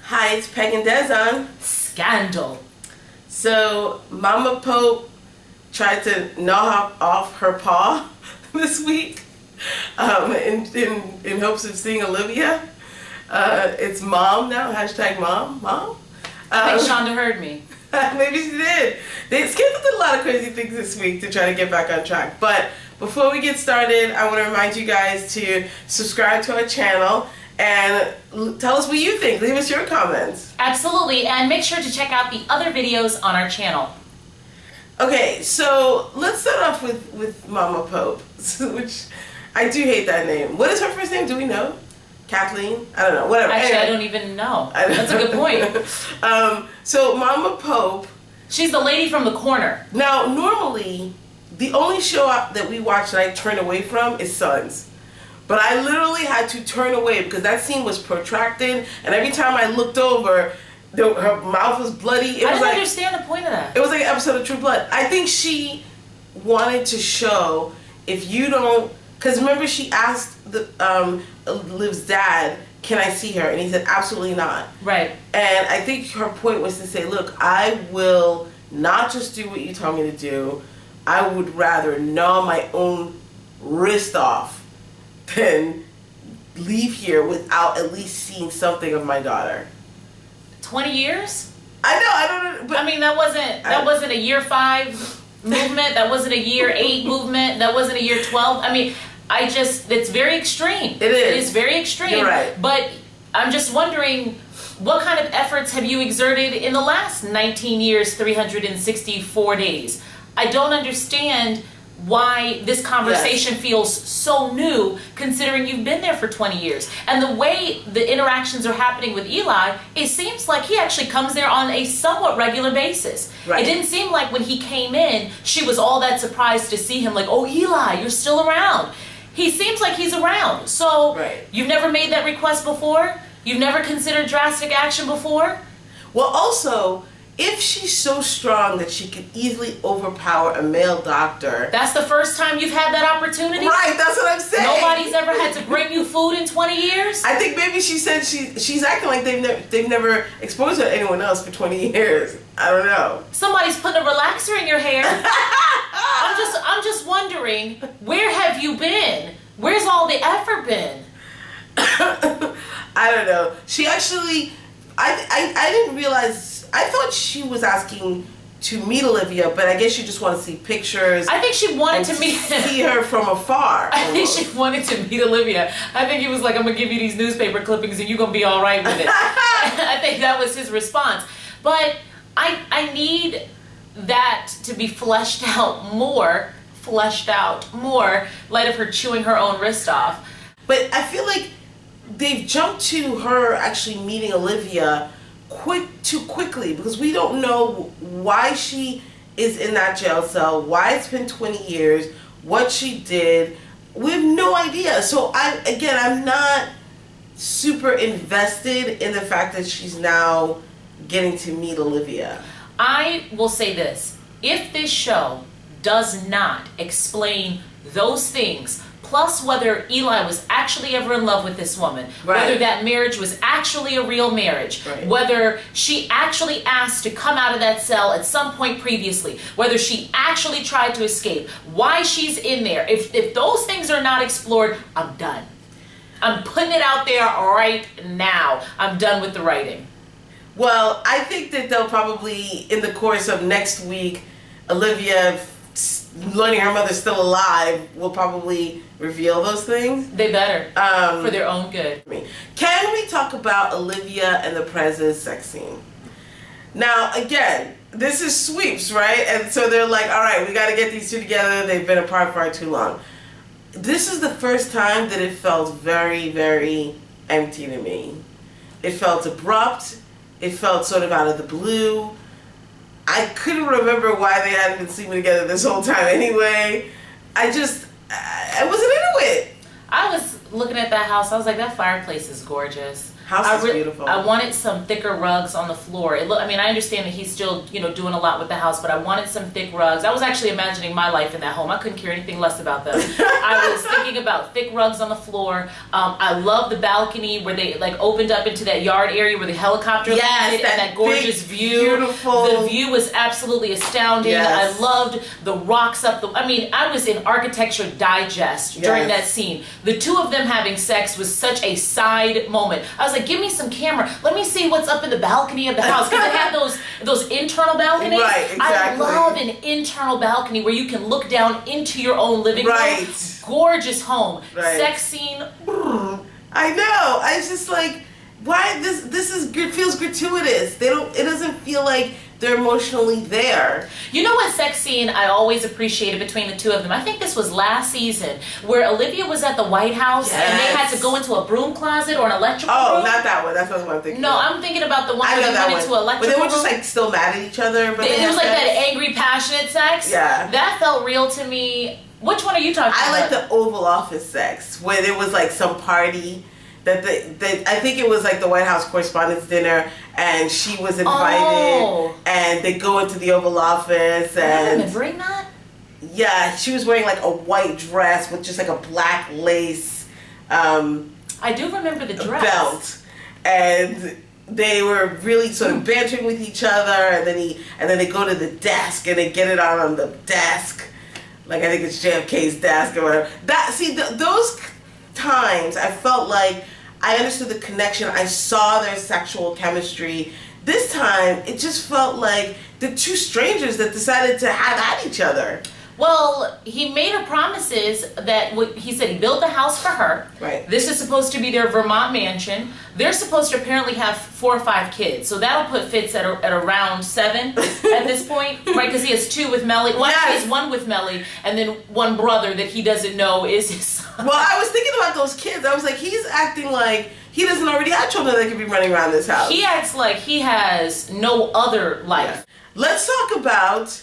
Hi, it's Peg and Des on Scandal. So, Mama Pope tried to gnaw off her paw this week in hopes of seeing Olivia. It's mom now, hashtag mom. I think Shonda heard me. Maybe she did. Scandal did a lot of crazy things this week to try to get back on track. But before we get started, I want to remind you guys to subscribe to our channel and tell us what you think. Leave us your comments. Absolutely, and make sure to check out the other videos on our channel. Okay, so let's start off with Mama Pope, which I do hate that name. What is her first name? Do we know? Kathleen? I don't know. Whatever. Actually, anyway. I don't even know. That's a good point. So Mama Pope. She's the lady from the corner. Now, normally, the only show that we watch that I turn away from is Sons. But I literally had to turn away because that scene was protracted, and every time I looked over, her mouth was bloody. I don't understand the point of that. It was like an episode of True Blood. I think she wanted to show, if you don't, because remember she asked Liv's dad, can I see her? And he said, absolutely not. Right. And I think her point was to say, look, I will not just do what you tell me to do. I would rather gnaw my own wrist off than leave here without at least seeing something of my daughter. 20 years? I don't know. But I mean, that wasn't a year 5 movement. That wasn't a year 8 movement. That wasn't a year 12. I mean, it's very extreme. It is. It is very extreme. You're right. But I'm just wondering, what kind of efforts have you exerted in the last 19 years, 364 days? I don't understand why this conversation feels so new, considering you've been there for 20 years. And the way the interactions are happening with Eli, it seems like he actually comes there on a somewhat regular basis. Right. It didn't seem like when he came in, she was all that surprised to see him, like, oh, Eli, you're still around. He seems like he's around. So You've never made that request before? You've never considered drastic action before? Well, also, if she's so strong that she could easily overpower a male doctor. That's the first time you've had that opportunity? Right, that's what I'm saying. Nobody's ever had to bring you food in 20 years? I think maybe she said she's acting like they've never exposed her to anyone else for 20 years. I don't know. Somebody's putting a relaxer in your hair. I'm just wondering, where have you been? Where's all the effort been? I don't know. She actually, I didn't realize. I thought she was asking to meet Olivia, but I guess you just want to see pictures. I think she wanted to see her from afar. I think she wanted to meet Olivia. I think he was like, I'm going to give you these newspaper clippings and you're going to be all right with it. I think that was his response. But I need that to be fleshed out more, light of her chewing her own wrist off. But I feel like they've jumped to her actually meeting Olivia too quickly, because we don't know why she is in that jail cell, why it's been 20 years, what she did. We have no idea. So I'm not super invested in the fact that she's now getting to meet Olivia. I will say this: if this show does not explain those things, plus whether Eli was actually ever in love with this woman, whether that marriage was actually a real marriage, whether she actually asked to come out of that cell at some point previously, whether she actually tried to escape, why she's in there, if those things are not explored, I'm done. I'm putting it out there right now. I'm done with the writing. Well, I think that they'll probably, in the course of next week, Olivia learning her mother's still alive will probably reveal those things. They better, for their own good. Can we talk about Olivia and the Prez's sex scene? Now, again, this is sweeps, right? And so they're like, all right, we got to get these two together. They've been apart for too long. This is the first time that it felt very, very empty to me. It felt abrupt. It felt sort of out of the blue. I couldn't remember why they hadn't been sleeping together this whole time anyway. I wasn't into it. I was looking at that house. I was like, that fireplace is gorgeous. House is beautiful. I wanted some thicker rugs on the floor. I understand that he's still, doing a lot with the house, but I wanted some thick rugs. I was actually imagining my life in that home. I couldn't care anything less about them. I was thinking about thick rugs on the floor. I love the balcony where they opened up into that yard area where the helicopter landed, and that gorgeous view. Beautiful. The view was absolutely astounding. Yes. I loved the rocks up. I was in Architecture Digest during that scene. The two of them having sex was such a side moment. I was like, give me some camera. Let me see what's up in the balcony of the house. Because they have those internal balconies. Right, exactly. I love an internal balcony where you can look down into your own living room. Gorgeous home. Right. Sex scene. I know. I was just like, why this is good, feels gratuitous. It doesn't feel like they're emotionally there. You know what sex scene I always appreciated between the two of them? I think this was last season where Olivia was at the White House and they had to go into a broom closet or an electrical room. Oh, not that one. That's not what I'm thinking. No, I'm thinking about the one where they went into electrical room. But they were just still mad at each other. But it was like that angry, passionate sex. Yeah. That felt real to me. Which one are you talking about? I like the Oval Office sex where there was some party. I think it was the White House Correspondents' Dinner, and she was invited, and they go into the Oval Office, and remembering that? Yeah, she was wearing a white dress with just a black lace. I do remember the dress. Belt, and they were really sort of bantering with each other, and then they go to the desk and they get it on the desk, I think it's JFK's desk or whatever. Those times I felt like I understood the connection. I saw their sexual chemistry. This time, it just felt like the two strangers that decided to have at each other. Well, he made her promises that he said he built the house for her. Right. This is supposed to be their Vermont mansion. They're supposed to apparently have 4 or 5 kids. So that'll put Fitz at around 7 at this point, right? Because he has 2 with Melly. He has 1 with Melly, and then 1 brother that he doesn't know is his son. Well, I was thinking about those kids. I was like, he's acting like he doesn't already have children that could be running around this house. He acts like he has no other life. Yeah. Let's talk about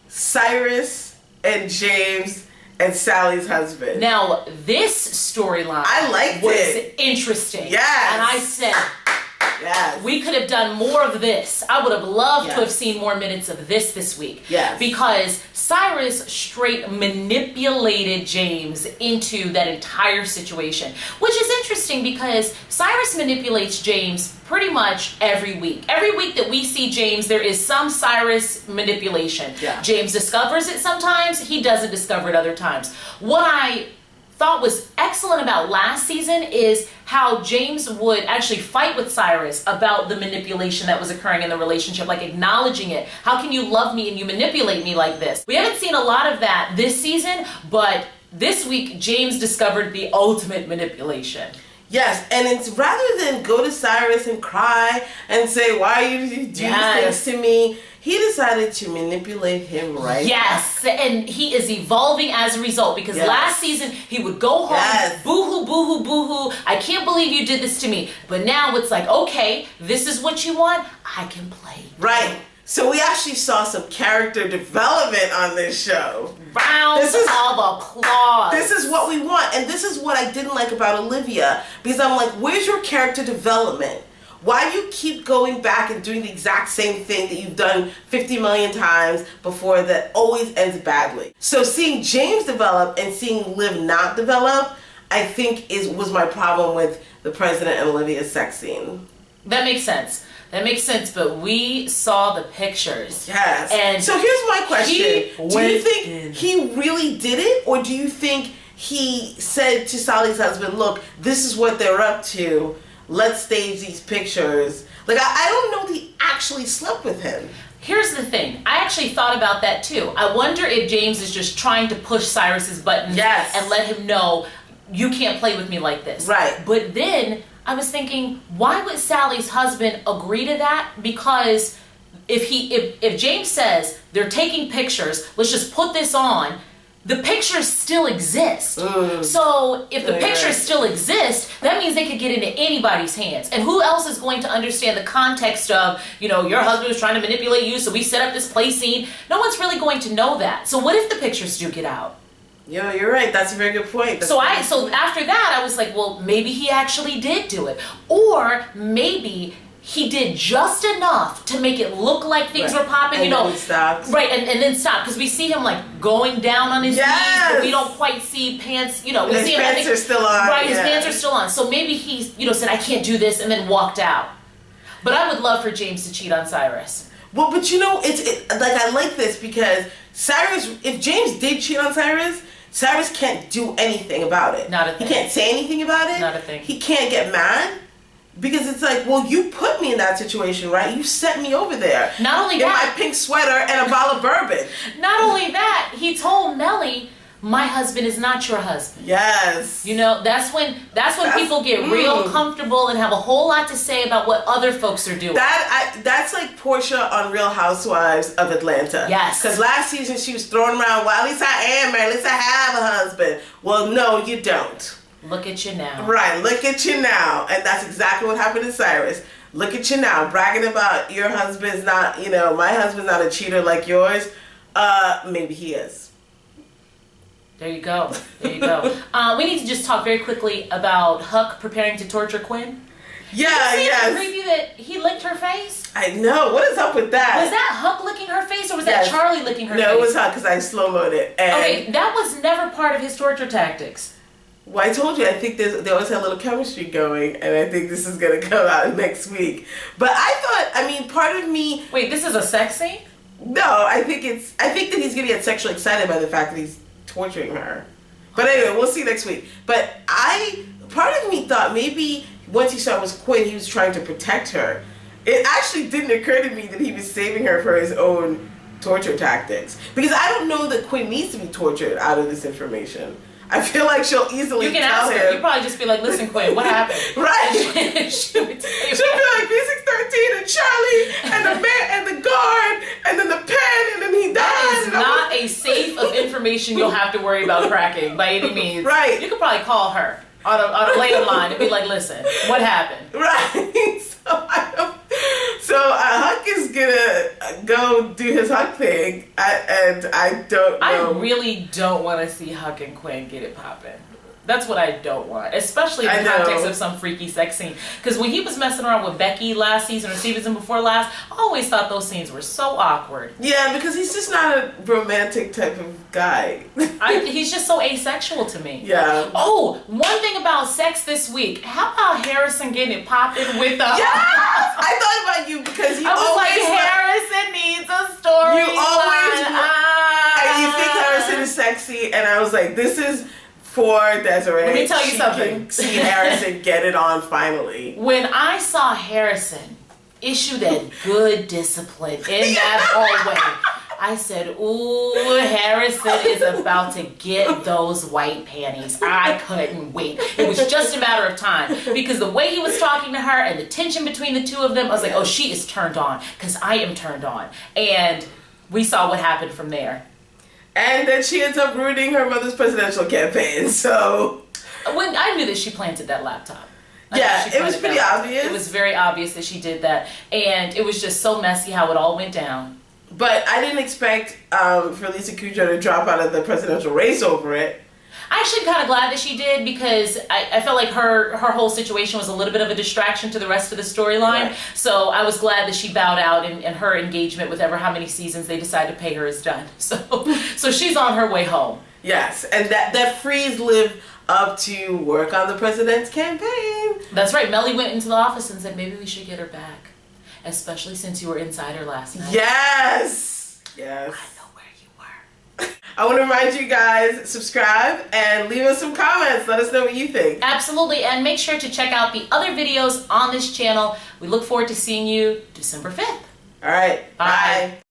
Cyrus and James and Sally's husband. Now, this storyline was interesting. Yes. And I said, yes, we could have done more of this. I would have loved to have seen more minutes of this week. Yes. Because Cyrus straight manipulated James into that entire situation. Which is interesting because Cyrus manipulates James pretty much every week. Every week that we see James, there is some Cyrus manipulation. Yeah. James discovers it sometimes, he doesn't discover it other times. What I thought was excellent about last season is how James would actually fight with Cyrus about the manipulation that was occurring in the relationship, acknowledging it. How can you love me and you manipulate me like this? We haven't seen a lot of that this season, but this week James discovered the ultimate manipulation. Yes, and it's rather than go to Cyrus and cry and say, why you do these things to me, he decided to manipulate him right Yes, back. And he is evolving as a result because last season he would go home, boo-hoo, boo-hoo, boo-hoo, I can't believe you did this to me. But now it's okay, this is what you want, I can play. Right. So we actually saw some character development on this show. Rounds of applause. This is what we want. And this is what I didn't like about Olivia. Because I'm like, where's your character development? Why do you keep going back and doing the exact same thing that you've done 50 million times before that always ends badly? So seeing James develop and seeing Liv not develop, I think was my problem with the President and Olivia's sex scene. That makes sense. That makes sense, but we saw the pictures. Yes. And so here's my question. Do you think he really did it? Or do you think he said to Sally's husband, look, this is what they're up to. Let's stage these pictures. I don't know that he actually slept with him. Here's the thing. I actually thought about that too. I wonder if James is just trying to push Cyrus's buttons and let him know, you can't play with me like this. Right. But then I was thinking, why would Sally's husband agree to that? Because if James says they're taking pictures, let's just put this on, the pictures still exist. So if the pictures still exist, that means they could get into anybody's hands. And who else is going to understand the context of, your husband was trying to manipulate you, so we set up this play scene? No one's really going to know that. So what if the pictures do get out? You're right. That's a very good point. So after that, I was like, well, maybe he actually did do it. Or maybe he did just enough to make it look like things were popping, and then he stopped. Right, and then stop, because we see him like going down on his knees, but we don't quite see pants, we his see him, pants are still on. Right, his pants are still on. So maybe he, said, I can't do this, and then walked out. But I would love for James to cheat on Cyrus. Well, but I like this because Cyrus, if James did cheat on Cyrus can't do anything about it. Not a thing. He can't say anything about it. Not a thing. He can't get mad. Because it's like, well, you put me in that situation, right? You sent me over there. Not only in that. In my pink sweater and a bottle of bourbon. Not only that, he told Melly, my husband is not your husband. Yes. That's when people get real comfortable and have a whole lot to say about what other folks are doing. That's like Portia on Real Housewives of Atlanta. Yes. Because last season she was throwing around, well, at least I am married, at least I have a husband. Well, no, you don't. Look at you now. Right, look at you now. And that's exactly what happened to Cyrus. Look at you now, bragging about your husband's not, my husband's not a cheater like yours. Maybe he is. There you go. We need to just talk very quickly about Huck preparing to torture Quinn. Yeah, yes. Did you see in the preview that he licked her face? I know. What is up with that? Was that Huck licking her face or was that Charlie licking her face? No, it was Huck because I slow-moed it. Okay, that was never part of his torture tactics. Well, I told you, I think they always had a little chemistry going, and I think this is going to come out next week. But part of me... Wait, this is a sex scene? No, I think that he's going to get sexually excited by the fact that he's torturing her. But anyway, we'll see next week. But part of me thought maybe once he saw it was Quinn, he was trying to protect her. It actually didn't occur to me that he was saving her for his own torture tactics. Because I don't know that Quinn needs to be tortured out of this information. I feel like she'll easily You can tell ask him. her. You probably just be like, listen, Quinn, what happened? Right. She'll be like B613 and Charlie and the man and the guard and then the pen and then he died. That is not a safe of information you'll have to worry about cracking by any means. Right. You could probably call her on a later line and be like, listen, what happened? Right. So Huck is gonna go do his Huck thing, and I don't know. I really don't want to see Huck and Quinn get it poppin'. That's what I don't want, especially in the context of some freaky sex scene. Because when he was messing around with Becky last season or season before last, I always thought those scenes were so awkward. Yeah, because he's just not a romantic type of guy. He's just so asexual to me. Yeah. Oh, one thing about sex this week. How about Harrison getting it poppin' with the... Yes! I thought about you because you I was always... like, Harrison needs a story. You always... And you think Harrison is sexy, and I was like, this is... for Desiree. Let me tell you something. Can see Harrison get it on finally. When I saw Harrison issue that good discipline in that hallway, I said, ooh, Harrison is about to get those white panties. I couldn't wait. It was just a matter of time. Because the way he was talking to her and the tension between the two of them, I was like, oh, she is turned on. Because I am turned on. And we saw what happened from there. And then she ends up ruining her mother's presidential campaign, so... When I knew that she planted that laptop. Yeah, it was pretty obvious. It was very obvious that she did that. And it was just so messy how it all went down. But I didn't expect for Lisa Kudrow to drop out of the presidential race over it. I'm actually kind of glad that she did because I felt like her whole situation was a little bit of a distraction to the rest of the storyline. Right. So I was glad that she bowed out and her engagement with ever how many seasons they decide to pay her is done. So she's on her way home. Yes, and that frees Liv up to work on the president's campaign. That's right. Melly went into the office and said, maybe we should get her back. Especially since you were inside her last night. Yes! Yes. I know where you were. I want to remind you guys, subscribe and leave us some comments. Let us know what you think. Absolutely. And make sure to check out the other videos on this channel. We look forward to seeing you December 5th. All right. Bye.